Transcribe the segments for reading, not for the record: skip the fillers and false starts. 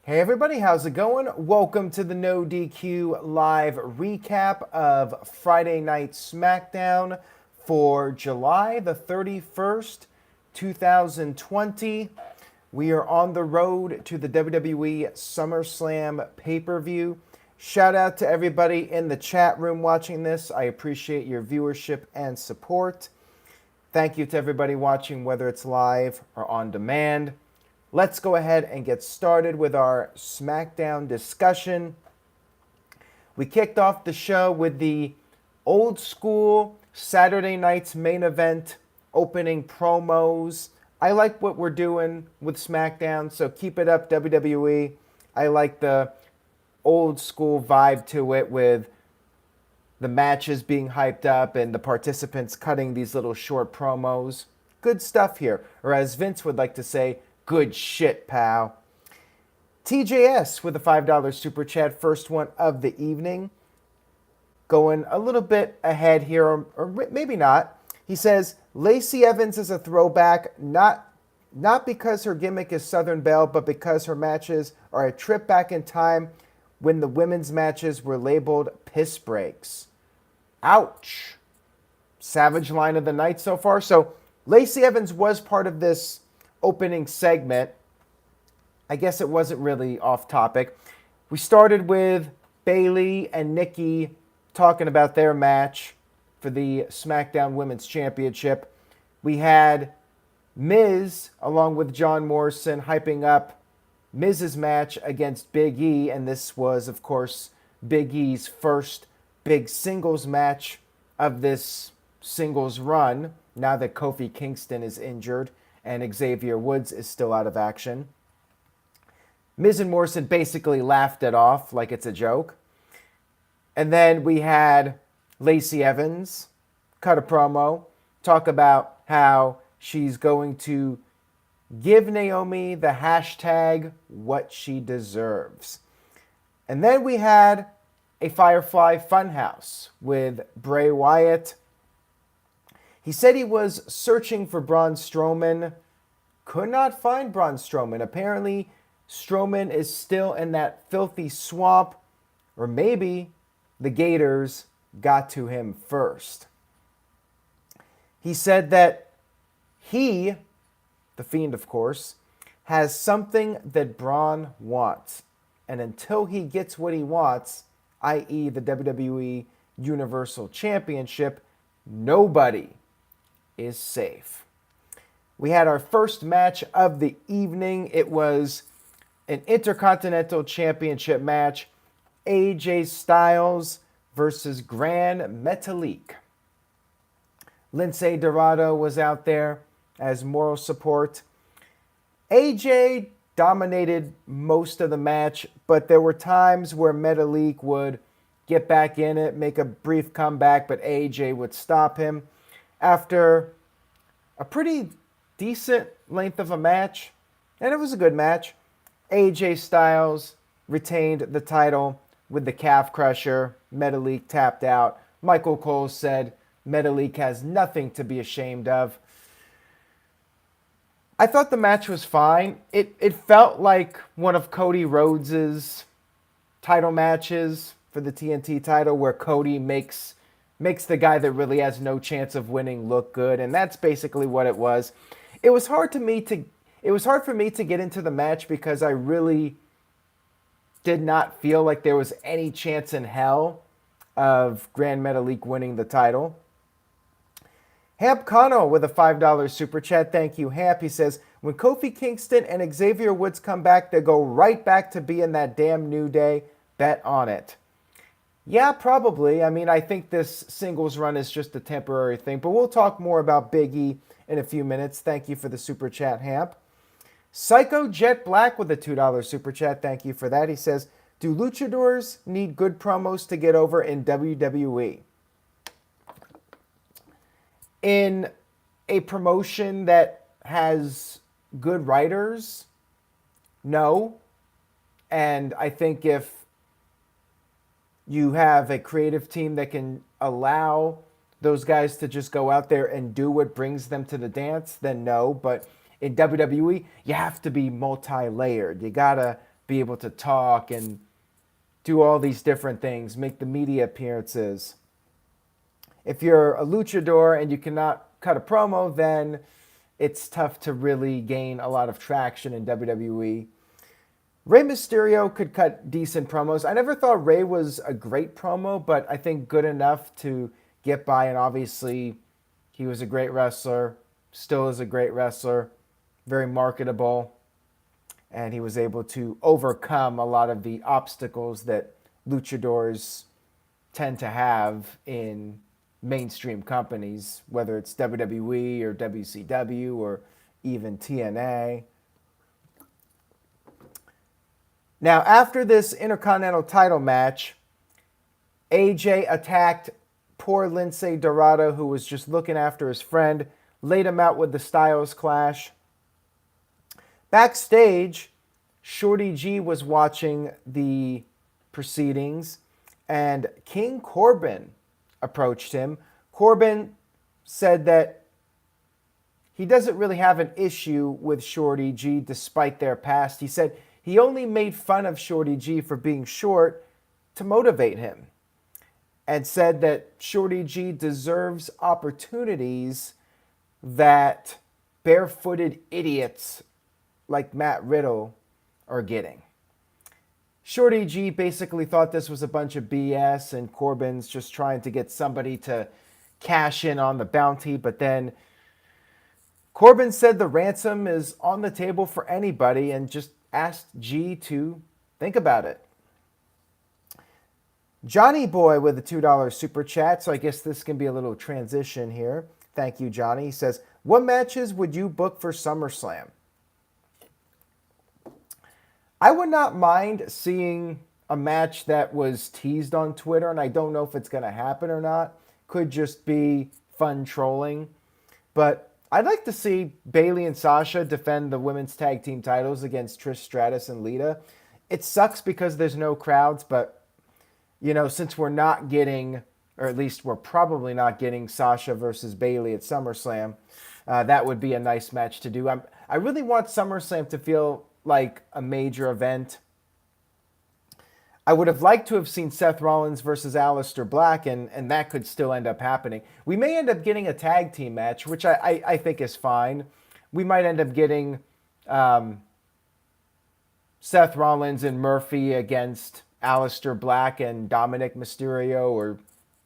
Hey everybody, how's it going? Welcome to the No DQ live recap of Friday Night Smackdown for July the 31st, 2020. We are on the road to the WWE SummerSlam pay-per-view. Shout out to everybody in the chat room watching this. I appreciate your viewership and support. Thank you to everybody watching, whether it's live or on demand. Let's go ahead and get started with our SmackDown discussion. We kicked off the show with the old school Saturday night's main event opening promos. I like what we're doing with SmackDown, so keep it up, WWE. I like the old school vibe to it with the matches being hyped up and the participants cutting these little short promos. Good stuff here. Or as Vince would like to say, good shit, pal. TJS with a $5 super chat, first one of the evening. Going a little bit ahead here, or maybe not. He says, Lacey Evans is a throwback, not because her gimmick is Southern Belle, but because her matches are a trip back in time when the women's matches were labeled piss breaks. Ouch. Savage line of the night so far. So Lacey Evans was part of this opening segment. I guess it wasn't really off topic. We started with Bayley and Nikki talking about their match for the SmackDown Women's Championship. We had Miz along with John Morrison hyping up Miz's match against Big E, and this was, of course, Big E's first big singles match of this singles run, now that Kofi Kingston is injured and Xavier Woods is still out of action. Miz and Morrison basically laughed it off like it's a joke. And then we had Lacey Evans cut a promo, talk about how she's going to give Naomi the hashtag what she deserves. And then we had a Firefly Funhouse with Bray Wyatt. He said he was searching for Braun Strowman, could not find Braun Strowman. Apparently, Strowman is still in that filthy swamp, or maybe the Gators got to him first. He said that he, the Fiend of course, has something that Braun wants. And until he gets what he wants, i.e. the WWE Universal Championship, nobody is safe. We had our first match of the evening. It was an Intercontinental Championship match. AJ Styles versus Gran Metalik. Lince Dorado was out there as moral support. AJ dominated most of the match, but there were times where Metalik would get back in it, make a brief comeback, but AJ would stop him. After a pretty decent length of a match, and it was a good match, AJ Styles retained the title with the calf crusher. Metalik tapped out. Michael Cole said Metalik has nothing to be ashamed of. I thought the match was fine. It felt like one of Cody Rhodes's title matches for the TNT title, where Cody makes the guy that really has no chance of winning look good, and that's basically what it was. It was hard for me to get into the match because I really did not feel like there was any chance in hell of Gran Metalik winning the title. Hamp Connell with a $5 super chat. Thank you, Hamp. He says, when Kofi Kingston and Xavier Woods come back, they go right back to being that damn New Day. Bet on it. Yeah, probably. I mean, I think this singles run is just a temporary thing, but we'll talk more about Big E in a few minutes. Thank you for the super chat, Hamp. Psycho Jet Black with a $2 super chat. Thank you for that. He says, do luchadors need good promos to get over in WWE? In a promotion that has good writers, no. And I think if you have a creative team that can allow those guys to just go out there and do what brings them to the dance, then no. But in WWE, you have to be multi-layered. You gotta be able to talk and do all these different things, make the media appearances. If you're a luchador and you cannot cut a promo, then it's tough to really gain a lot of traction in WWE. Rey Mysterio could cut decent promos. I never thought Rey was a great promo, but I think good enough to get by. And obviously, he was a great wrestler, still is a great wrestler, very marketable. And he was able to overcome a lot of the obstacles that luchadors tend to have in mainstream companies, whether it's WWE or WCW or even TNA. Now, after this Intercontinental title match, AJ attacked poor Lince Dorado, who was just looking after his friend, laid him out with the Styles Clash. Backstage, Shorty G was watching the proceedings, and King Corbin approached him. Corbin said that he doesn't really have an issue with Shorty G despite their past. He said he only made fun of Shorty G for being short to motivate him, and said that Shorty G deserves opportunities that barefooted idiots like Matt Riddle are getting. Shorty G basically thought this was a bunch of BS and Corbin's just trying to get somebody to cash in on the bounty, but then Corbin said the ransom is on the table for anybody and just asked G to think about it. Johnny Boy with a $2 super chat, so I guess this can be a little transition here. Thank you, Johnny. He says, what matches would you book for SummerSlam? I would not mind seeing a match that was teased on Twitter, and I don't know if it's going to happen or not. Could just be fun trolling. But I'd like to see Bayley and Sasha defend the women's tag team titles against Trish Stratus and Lita. It sucks because there's no crowds, but, you know, since we're not getting, or at least we're probably not getting Sasha versus Bayley at SummerSlam, that would be a nice match to do. I really want SummerSlam to feel like a major event. I would have liked to have seen Seth Rollins versus Aleister Black, and that could still end up happening. We may end up getting a tag team match, which I think is fine. We might end up getting Seth Rollins and Murphy against Aleister Black and Dominic Mysterio, or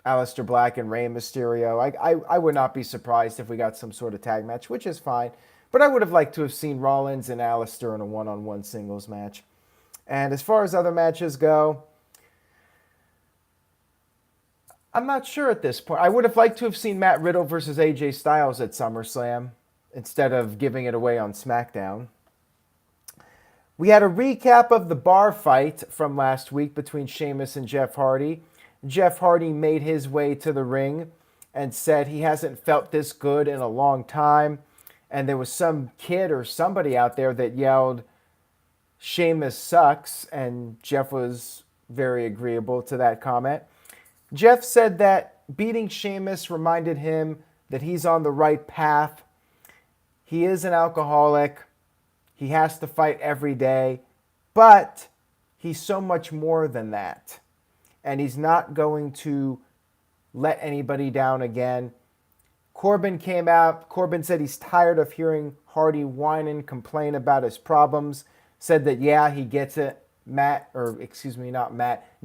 Aleister Black and Rey Mysterio. I would not be surprised if we got some sort of tag match, which is fine. But I would have liked to have seen Rollins and Aleister in a one-on-one singles match. And as far as other matches go, I'm not sure at this point. I would have liked to have seen Matt Riddle versus AJ Styles at SummerSlam instead of giving it away on SmackDown. We had a recap of the bar fight from last week between Sheamus and Jeff Hardy. Jeff Hardy made his way to the ring and said he hasn't felt this good in a long time. And there was some kid or somebody out there that yelled, Sheamus sucks, and Jeff was very agreeable to that comment. Jeff said that beating Sheamus reminded him that he's on the right path. He is an alcoholic. He has to fight every day, but he's so much more than that. And he's not going to let anybody down again. Corbin came out. Corbin said he's tired of hearing Hardy whine and complain about his problems. Said that, yeah, he gets it.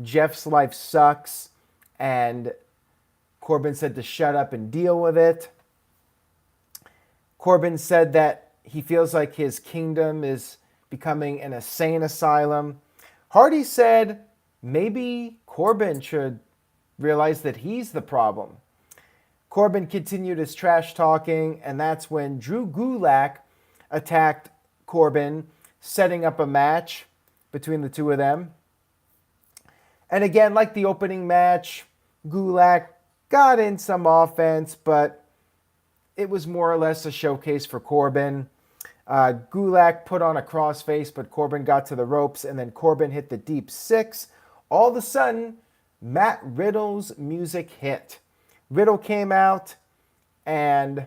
Jeff's life sucks. And Corbin said to shut up and deal with it. Corbin said that he feels like his kingdom is becoming an insane asylum. Hardy said maybe Corbin should realize that he's the problem. Corbin continued his trash talking, and that's when Drew Gulak attacked Corbin, setting up a match between the two of them. And again, like the opening match, Gulak got in some offense, but it was more or less a showcase for Corbin. Gulak put on a crossface, but Corbin got to the ropes, and then Corbin hit the deep six. All of a sudden, Matt Riddle's music hit. Riddle came out, and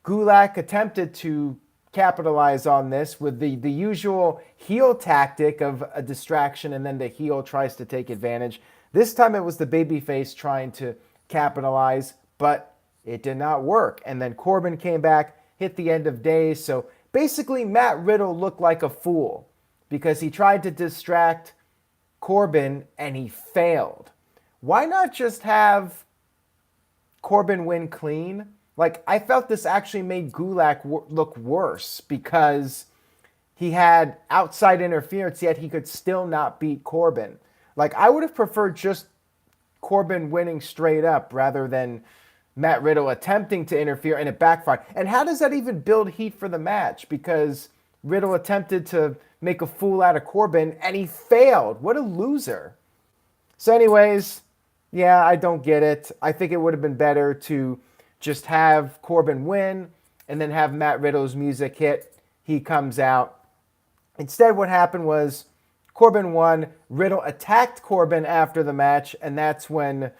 Gulak attempted to capitalize on this with the usual heel tactic of a distraction, and then the heel tries to take advantage. This time it was the babyface trying to capitalize, but it did not work. And then Corbin came back, hit the end of days. So basically Matt Riddle looked like a fool because he tried to distract Corbin and he failed. Why not just have Corbin win clean? Like, I felt this actually made Gulak look worse because he had outside interference, yet he could still not beat Corbin. Like, I would have preferred just Corbin winning straight up rather than Matt Riddle attempting to interfere and it backfired. And how does that even build heat for the match? Because Riddle attempted to make a fool out of Corbin and he failed. What a loser. So anyways, yeah, I don't get it. I think it would have been better to just have Corbin win and then have Matt Riddle's music hit. He comes out. Instead, what happened was Corbin won. Riddle attacked Corbin after the match, and that's when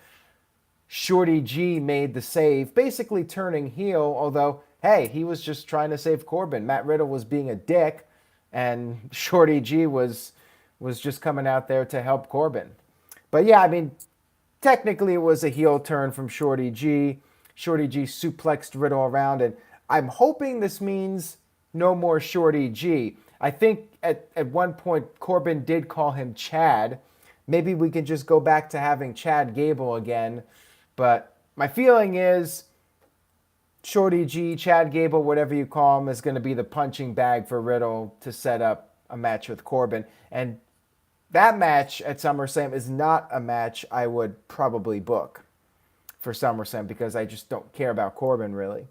Shorty G made the save, basically turning heel, although, hey, he was just trying to save Corbin. Matt Riddle was being a dick, and Shorty G was just coming out there to help Corbin. But yeah, I mean, technically it was a heel turn from Shorty G. Shorty G suplexed Riddle around, and I'm hoping this means no more Shorty G. I think at one point Corbin did call him Chad. Maybe we can just go back to having Chad Gable again. But my feeling is Shorty G, Chad Gable, whatever you call him, is going to be the punching bag for Riddle to set up a match with Corbin. And that match at SummerSlam is not a match I would probably book for SummerSlam because I just don't care about Corbin, really.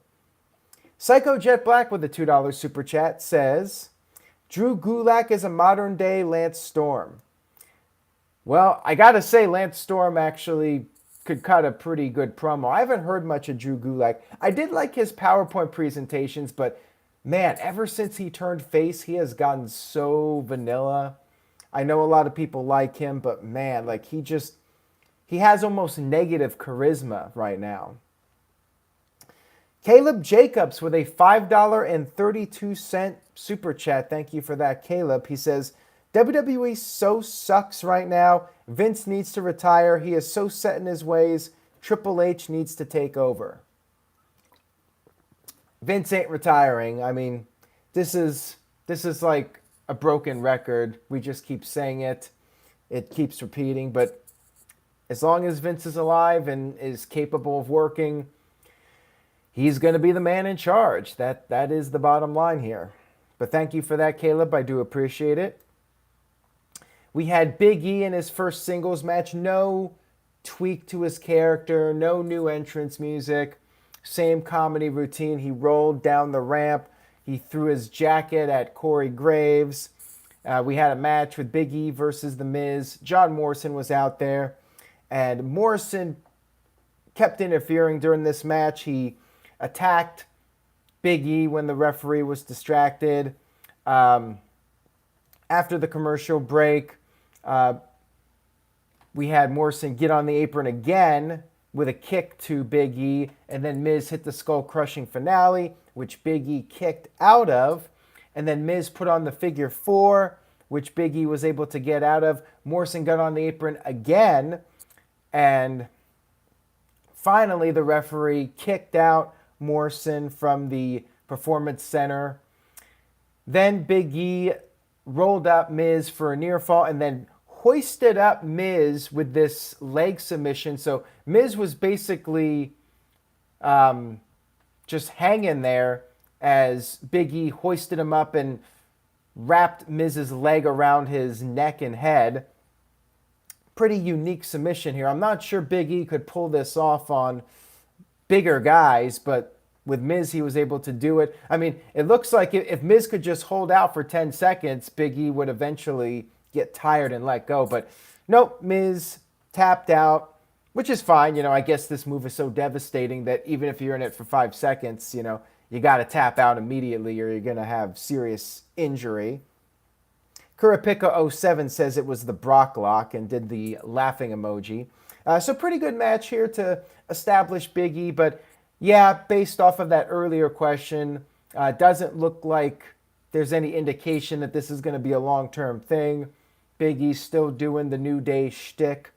Psycho Jet Black with a $2 super chat says, Drew Gulak is a modern-day Lance Storm. Well, I got to say, Lance Storm actually could cut a pretty good promo. I haven't heard much of Drew Gulak. I did like his PowerPoint presentations, but man, ever since he turned face, he has gotten so vanilla. I know a lot of people like him, but man, like he has almost negative charisma right now. Caleb Jacobs with a $5.32 super chat. Thank you for that, Caleb. He says, WWE so sucks right now. Vince needs to retire. He is so set in his ways. Triple H needs to take over. Vince ain't retiring. I mean, this is like a broken record. We just keep saying it. It keeps repeating. But as long as Vince is alive and is capable of working, he's going to be the man in charge. That is the bottom line here. But thank you for that, Caleb. I do appreciate it. We had Big E in his first singles match. No tweak to his character. No new entrance music. Same comedy routine. He rolled down the ramp. He threw his jacket at Corey Graves. We had a match with Big E versus The Miz. John Morrison was out there. And Morrison kept interfering during this match. He attacked Big E when the referee was distracted. After the commercial break, we had Morrison get on the apron again with a kick to Big E, and then Miz hit the skull-crushing finale, which Big E kicked out of, and then Miz put on the figure four, which Big E was able to get out of. Morrison got on the apron again, and finally the referee kicked out Morrison from the Performance Center. Then Big E rolled up Miz for a near fall and then hoisted up Miz with this leg submission. So Miz was basically just hanging there as Big E hoisted him up and wrapped Miz's leg around his neck and head. Pretty unique submission here. I'm not sure Big E could pull this off on bigger guys, but with Miz, he was able to do it. I mean, it looks like if Miz could just hold out for 10 seconds, Big E would eventually get tired and let go. But nope, Miz tapped out, which is fine. You know, I guess this move is so devastating that even if you're in it for 5 seconds, you know, you got to tap out immediately or you're going to have serious injury. Kurapika07 says it was the Brock lock and did the laughing emoji. So pretty good match here to establish Big E, but yeah, based off of that earlier question, Doesn't look like there's any indication that this is going to be a long-term thing. Big E's still doing the New Day shtick.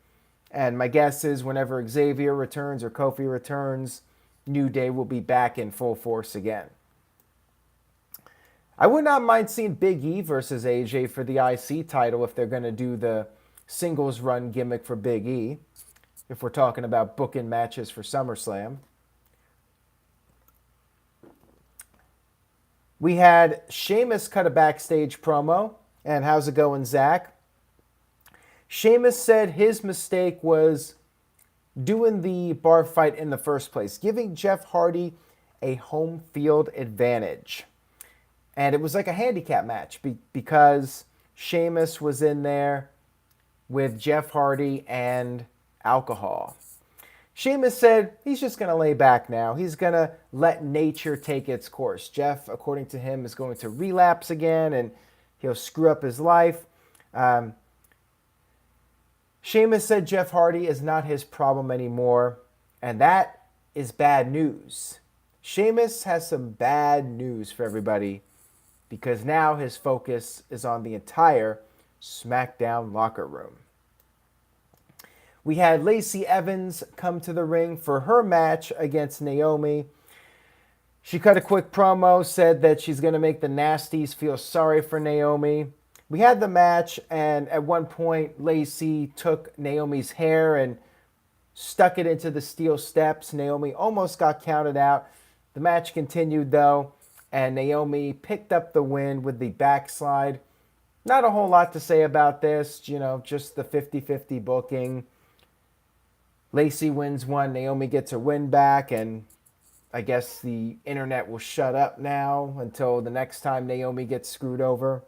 And my guess is whenever Xavier returns or Kofi returns, New Day will be back in full force again. I would not mind seeing Big E versus AJ for the IC title if they're going to do the singles run gimmick for Big E, if we're talking about booking matches for SummerSlam. We had Sheamus cut a backstage promo. And how's it going, Zach? Sheamus said his mistake was doing the bar fight in the first place, giving Jeff Hardy a home field advantage. And it was like a handicap match because Sheamus was in there with Jeff Hardy and alcohol. Sheamus said he's just going to lay back now. He's going to let nature take its course. Jeff, according to him, is going to relapse again and he'll screw up his life. Sheamus said Jeff Hardy is not his problem anymore, and that is bad news. Sheamus has some bad news for everybody because now his focus is on the entire SmackDown locker room. We had Lacey Evans come to the ring for her match against Naomi. She cut a quick promo, said that she's going to make the Nasties feel sorry for Naomi. We had the match, and at one point, Lacey took Naomi's hair and stuck it into the steel steps. Naomi almost got counted out. The match continued, though, and Naomi picked up the win with the backslide. Not a whole lot to say about this, just the 50-50 booking. Lacey wins one, Naomi gets her win back, and I guess the internet will shut up now until the next time Naomi gets screwed over.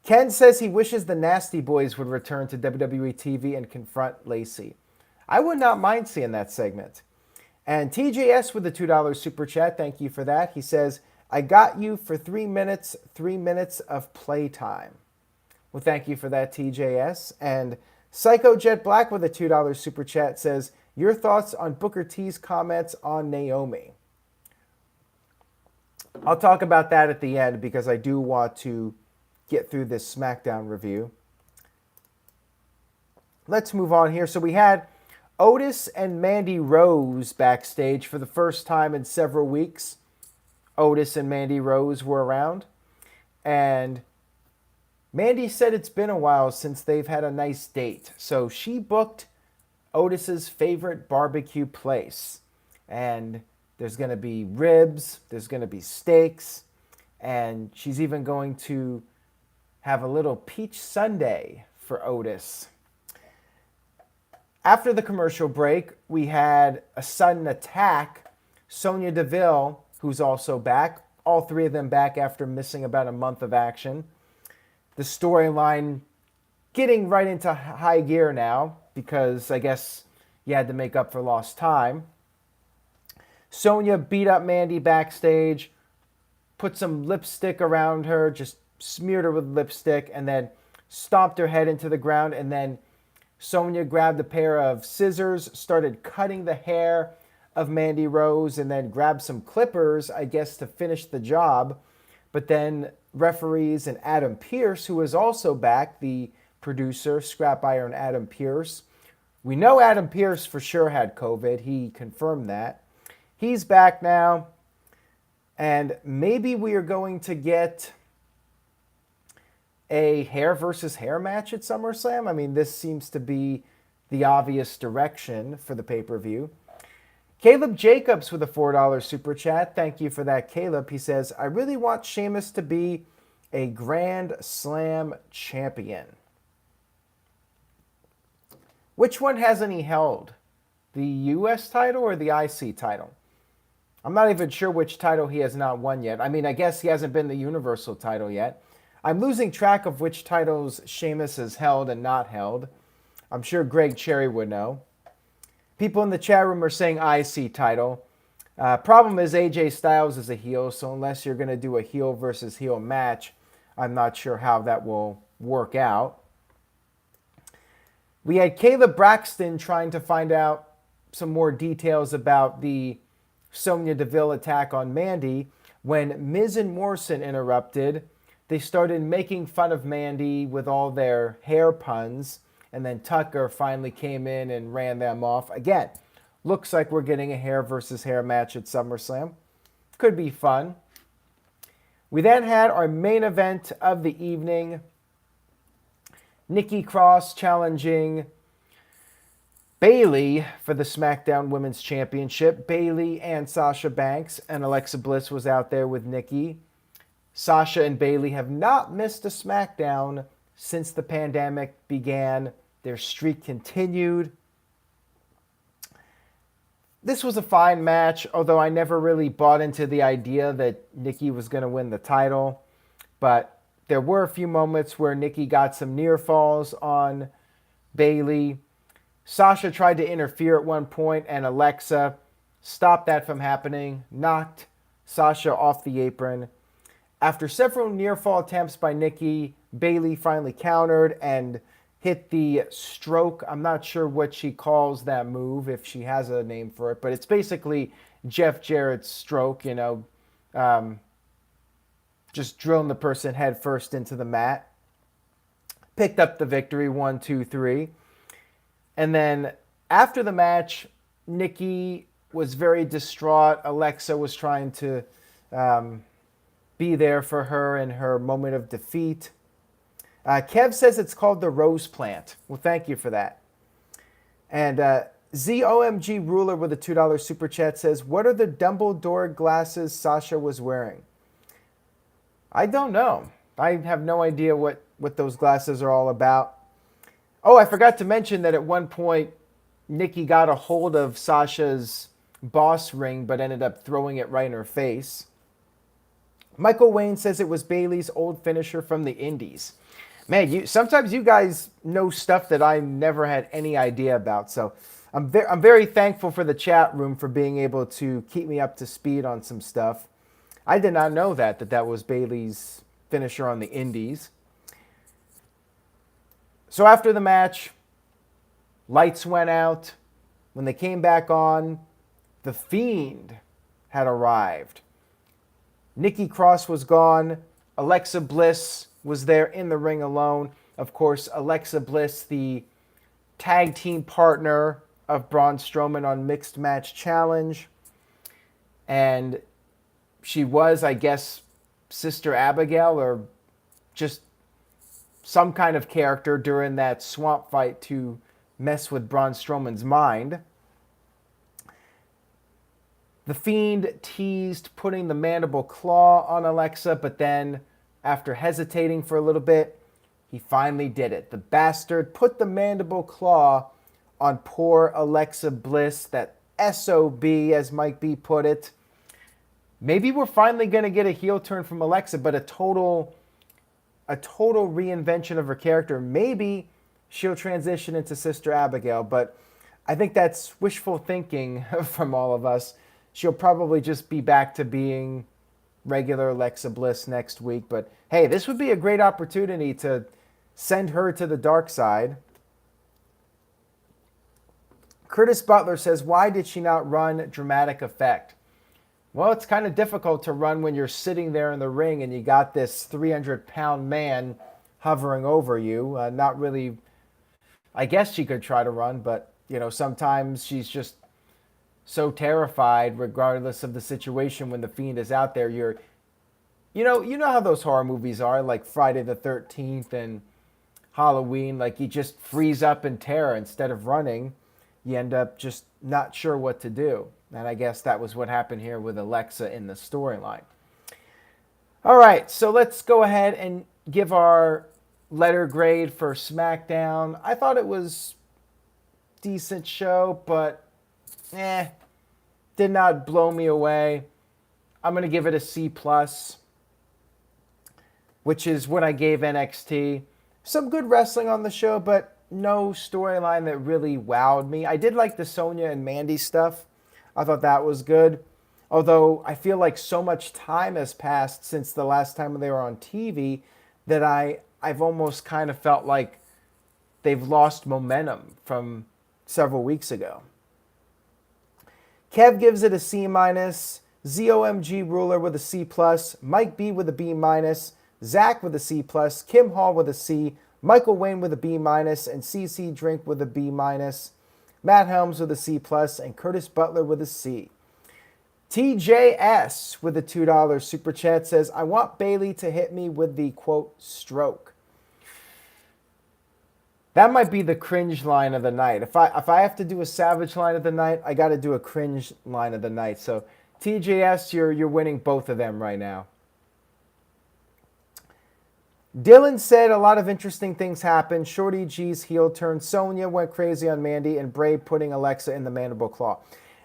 Ken says he wishes the Nasty Boys would return to WWE TV and confront Lacey. I would not mind seeing that segment. And TJS with the $2 super chat, thank you for that. He says, I got you for 3 minutes of playtime. Well, thank you for that, TJS. And Psycho Jet Black with a $2 super chat says, your thoughts on Booker T's comments on Naomi. I'll talk about that at the end because I do want to get through this SmackDown review. Let's move on here. So we had Otis and Mandy Rose backstage for the first time in several weeks. Otis and Mandy Rose were around. And Mandy said it's been a while since they've had a nice date. So she booked Otis's favorite barbecue place. And there's going to be ribs, there's going to be steaks, and she's even going to have a little peach sundae for Otis. After the commercial break, we had a sudden attack. Sonya Deville, who's also back. All three of them back after missing about a month of action. The storyline getting right into high gear now because I guess you had to make up for lost time. Sonya beat up Mandy backstage, put some lipstick around her, just smeared her with lipstick, and then stomped her head into the ground. And then Sonya grabbed a pair of scissors, started cutting the hair of Mandy Rose, and then grabbed some clippers, I guess, to finish the job. But then referees and Adam Pearce, who was also back, the producer, Scrap Iron Adam Pearce. We know Adam Pearce for sure had COVID. He confirmed that. He's back now. And maybe we are going to get a hair versus hair match at SummerSlam. I mean, this seems to be the obvious direction for the pay-per-view. Caleb Jacobs with a $4 super chat. Thank you for that, Caleb. He says, I really want Sheamus to be a Grand Slam champion. Which one hasn't he held? The U.S. title or the IC title? I'm not even sure which title he has not won yet. I mean, I guess he hasn't been the Universal title yet. I'm losing track of which titles Sheamus has held and not held. I'm sure Greg Cherry would know. People in the chat room are saying IC title. Problem is AJ Styles is a heel, so unless you're going to do a heel versus heel match, I'm not sure how that will work out. We had Caleb Braxton trying to find out some more details about the Sonya Deville attack on Mandy, when Miz and Morrison interrupted, they started making fun of Mandy with all their hair puns, and then Tucker finally came in and ran them off. Again, looks like we're getting a hair versus hair match at SummerSlam. Could be fun. We then had our main event of the evening. Nikki Cross challenging Bayley for the SmackDown Women's Championship. Bayley and Sasha Banks, and Alexa Bliss was out there with Nikki. Sasha and Bayley have not missed a SmackDown since the pandemic began. Their streak continued. This was a fine match, although I never really bought into the idea that Nikki was going to win the title. But there were a few moments where Nikki got some near falls on Bayley. Sasha tried to interfere at one point, and Alexa stopped that from happening, knocked Sasha off the apron. After several near fall attempts by Nikki, Bayley finally countered and hit the stroke. I'm not sure what she calls that move, if she has a name for it, but it's basically Jeff Jarrett's stroke, just drilling the person head first into the mat. Picked up the victory, 1, 2, 3. And then after the match, Nikki was very distraught. Alexa was trying to be there for her in her moment of defeat. Kev says it's called the Rose Plant. Well, thank you for that. And ZOMG Ruler with a $2 super chat says, what are the Dumbledore glasses Sasha was wearing? I don't know. I have no idea what those glasses are all about. Oh, I forgot to mention that at one point, Nikki got a hold of Sasha's boss ring, but ended up throwing it right in her face. Michael Wayne says it was Bayley's old finisher from the Indies. Man, sometimes you guys know stuff that I never had any idea about. So I'm very thankful for the chat room for being able to keep me up to speed on some stuff. I did not know that was Bayley's finisher on the Indies. So after the match, lights went out. When they came back on, the Fiend had arrived. Nikki Cross was gone. Alexa Bliss was there in the ring alone. Of course, Alexa Bliss, the tag team partner of Braun Strowman on Mixed Match Challenge. And she was, I guess, Sister Abigail or just some kind of character during that swamp fight to mess with Braun Strowman's mind. The Fiend teased putting the mandible claw on Alexa, but then after hesitating for a little bit, he finally did it. The bastard put the mandible claw on poor Alexa Bliss, that SOB, as Mike B put it. Maybe we're finally going to get a heel turn from Alexa, but a total reinvention of her character. Maybe she'll transition into Sister Abigail, but I think that's wishful thinking from all of us. She'll probably just be back to being regular Alexa Bliss next week. But hey, this would be a great opportunity to send her to the dark side. Curtis Butler says, why did she not run Dramatic Effect? Well, it's kind of difficult to run when you're sitting there in the ring and you got this 300-pound man hovering over you. Not really, I guess she could try to run, but, sometimes she's just so terrified regardless of the situation when the Fiend is out there. You know how those horror movies are, like Friday the 13th and Halloween, like you just freeze up in terror instead of running. You end up just not sure what to do. And I guess that was what happened here with Alexa in the storyline. All right, so let's go ahead and give our letter grade for SmackDown. I thought it was a decent show, but did not blow me away. I'm going to give it a C+, which is what I gave NXT. Some good wrestling on the show, but no storyline that really wowed me. I did like the Sonya and Mandy stuff. I thought that was good. Although I feel like so much time has passed since the last time they were on TV that I've almost kind of felt like they've lost momentum from several weeks ago. Kev gives it a C-. ZOMG Ruler with a C+. Mike B with a B-. Zach with a C+. Kim Hall with a C. Michael Wayne with a B-. And CC Drink with a B-. Matt Helms with a C+. And Curtis Butler with a C. TJS with a $2 super chat says, I want Bayley to hit me with the, quote, stroke. That might be the cringe line of the night. If I have to do a savage line of the night, I got to do a cringe line of the night. So TJS, you're winning both of them right now. Dylan said a lot of interesting things happened. Shorty G's heel turn. Sonya went crazy on Mandy, and Bray putting Alexa in the mandible claw.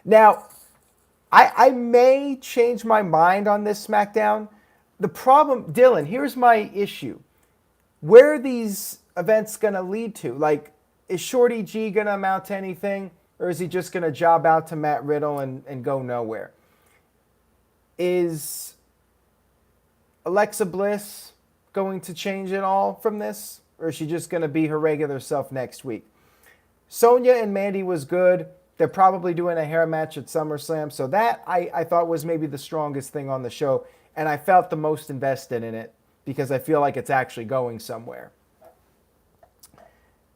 Now, I may change my mind on this SmackDown. The problem, Dylan, here's my issue. Where are these events going to lead to? Like, is Shorty G going to amount to anything? Or is he just going to job out to Matt Riddle and go nowhere? Is Alexa Bliss going to change it all from this? Or is she just going to be her regular self next week? Sonya and Mandy was good. They're probably doing a hair match at SummerSlam. So that I thought was maybe the strongest thing on the show. And I felt the most invested in it because I feel like it's actually going somewhere.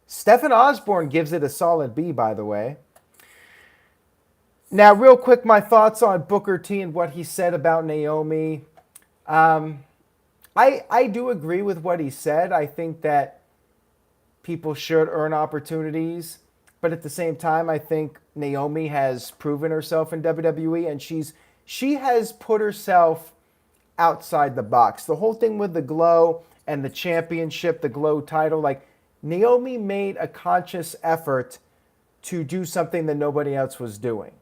Stephen Osborne gives it a solid B, by the way. Now, real quick, my thoughts on Booker T and what he said about Naomi. I do agree with what he said. I think that people should earn opportunities. But at the same time, I think Naomi has proven herself in WWE, and she has put herself outside the box. The whole thing with the Glow and the championship, the Glow title, like Naomi made a conscious effort to do something that nobody else was doing.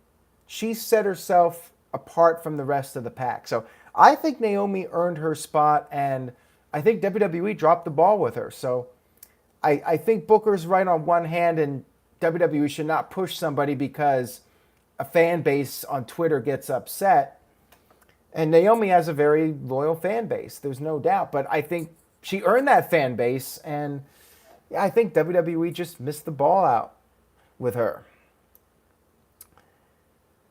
She set herself apart from the rest of the pack. So I think Naomi earned her spot, and I think WWE dropped the ball with her. So I think Booker's right on one hand, and WWE should not push somebody because a fan base on Twitter gets upset. And Naomi has a very loyal fan base, there's no doubt. But I think she earned that fan base, and I think WWE just missed the ball out with her.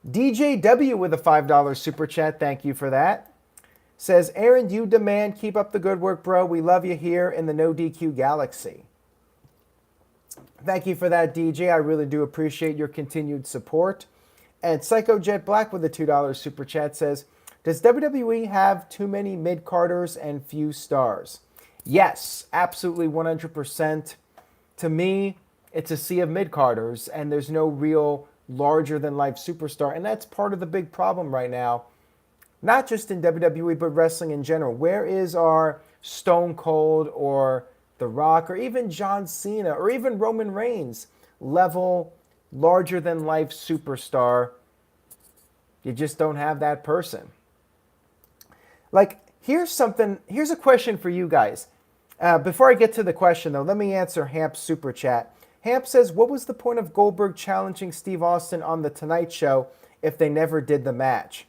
DJW with a $5 super chat, thank you for that. Says, Aaron, you demand, keep up the good work, bro. We love you here in the No DQ Galaxy. Thank you for that, DJ. I really do appreciate your continued support. And Psycho Jet Black with a $2 super chat says, does WWE have too many mid-carders and few stars? Yes, absolutely 100%. To me, it's a sea of mid-carders, and there's no real larger-than-life superstar. And that's part of the big problem right now, not just in WWE, but wrestling in general. Where is our Stone Cold or The Rock or even John Cena or even Roman Reigns level larger-than-life superstar? You just don't have that person. Like, here's a question for you guys. Before I get to the question, though, let me answer Hamp's super chat. Hamp says, what was the point of Goldberg challenging Steve Austin on The Tonight Show if they never did the match?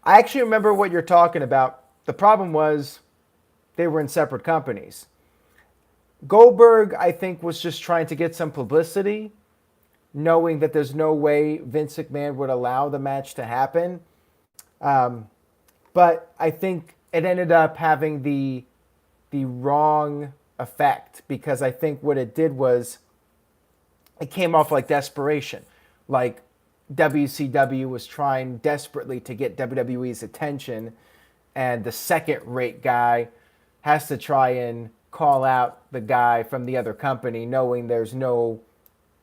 I actually remember what you're talking about. The problem was they were in separate companies. Goldberg, I think, was just trying to get some publicity, knowing that there's no way Vince McMahon would allow the match to happen. But I think it ended up having the wrong effect, because I think what it did was it came off like desperation. Like WCW was trying desperately to get WWE's attention, and the second-rate guy has to try and call out the guy from the other company, knowing there's no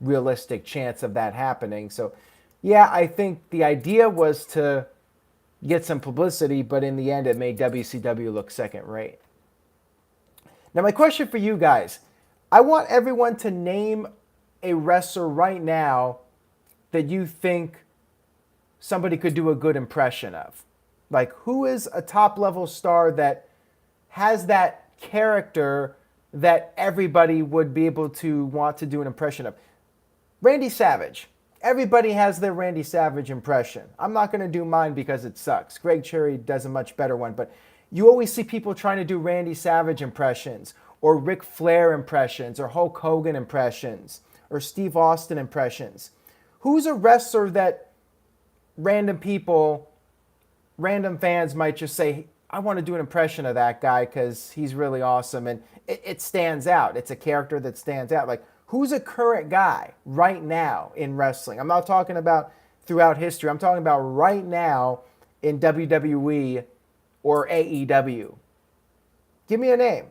realistic chance of that happening. So, yeah, I think the idea was to get some publicity, but in the end it made WCW look second-rate. Now, my question for you guys, I want everyone to name a wrestler right now that you think somebody could do a good impression of. Like, who is a top-level star that has that character that everybody would be able to want to do an impression of? Randy Savage. Everybody has their Randy Savage impression. I'm not going to do mine because it sucks. Greg Cherry does a much better one, but you always see people trying to do Randy Savage impressions, or Ric Flair impressions, or Hulk Hogan impressions, or Steve Austin impressions. Who's a wrestler that random people, random fans might just say, I want to do an impression of that guy because he's really awesome. And it stands out. It's a character that stands out. Like, who's a current guy right now in wrestling? I'm not talking about throughout history. I'm talking about right now in WWE or AEW. Give me a name.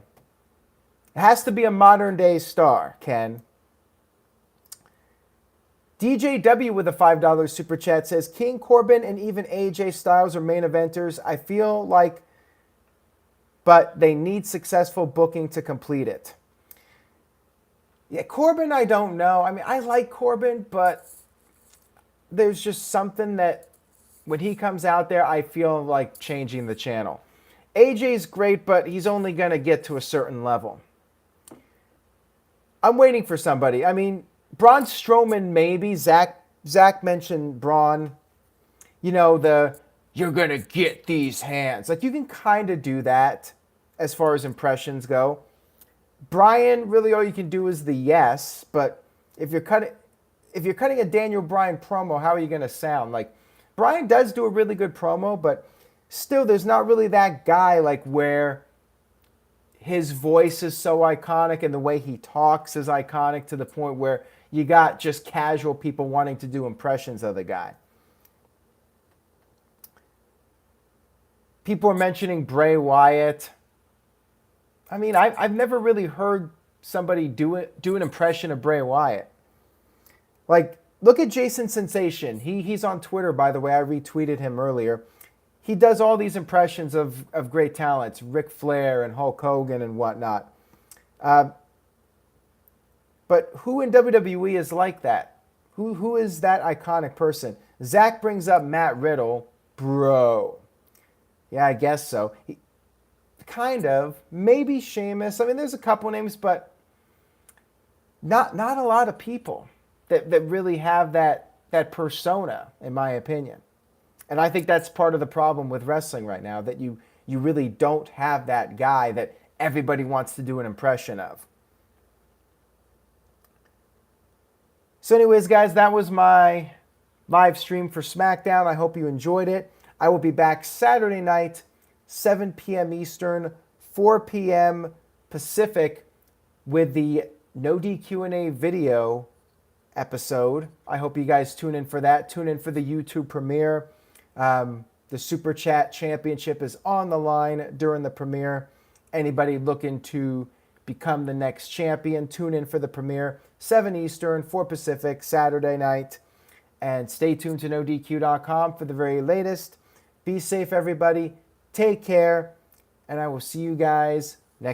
It has to be a modern day star, Ken. DJW with a $5 super chat says, King Corbin and even AJ Styles are main eventers. I feel like, but they need successful booking to complete it. Yeah, Corbin, I don't know. I mean, I like Corbin, but there's just something that when he comes out there, I feel like changing the channel. AJ's great, but he's only going to get to a certain level. I'm waiting for somebody. I mean, Braun Strowman, maybe. Zach mentioned Braun. You know, you're going to get these hands. Like, you can kind of do that as far as impressions go. Bryan, really all you can do is the yes, but if you're cutting a Daniel Bryan promo, how are you going to sound? Like, Bryan does do a really good promo, but still there's not really that guy like where his voice is so iconic and the way he talks is iconic to the point where you got just casual people wanting to do impressions of the guy. People are mentioning Bray Wyatt. I mean, I've never really heard somebody do an impression of Bray Wyatt. Like, look at Jason Sensation. He's on Twitter, by the way. I retweeted him earlier. He does all these impressions of great talents, Ric Flair and Hulk Hogan and whatnot. But who in WWE is like that? Who is that iconic person? Zach brings up Matt Riddle. Bro. Yeah, I guess so. Kind of. Maybe Sheamus. I mean, there's a couple names, but not a lot of people that really have that persona, in my opinion. And I think that's part of the problem with wrestling right now, that you really don't have that guy that everybody wants to do an impression of. So anyways, guys, that was my live stream for SmackDown. I hope you enjoyed it. I will be back Saturday night, 7 p.m. Eastern, 4 p.m. Pacific, with the No DQ&A video episode. I hope you guys tune in for that. Tune in for the YouTube premiere. The Super Chat Championship is on the line during the premiere. Anybody looking to become the next champion, tune in for the premiere. 7 Eastern, 4 Pacific, Saturday night. And stay tuned to NoDQ.com for the very latest. Be safe, everybody. Take care. And I will see you guys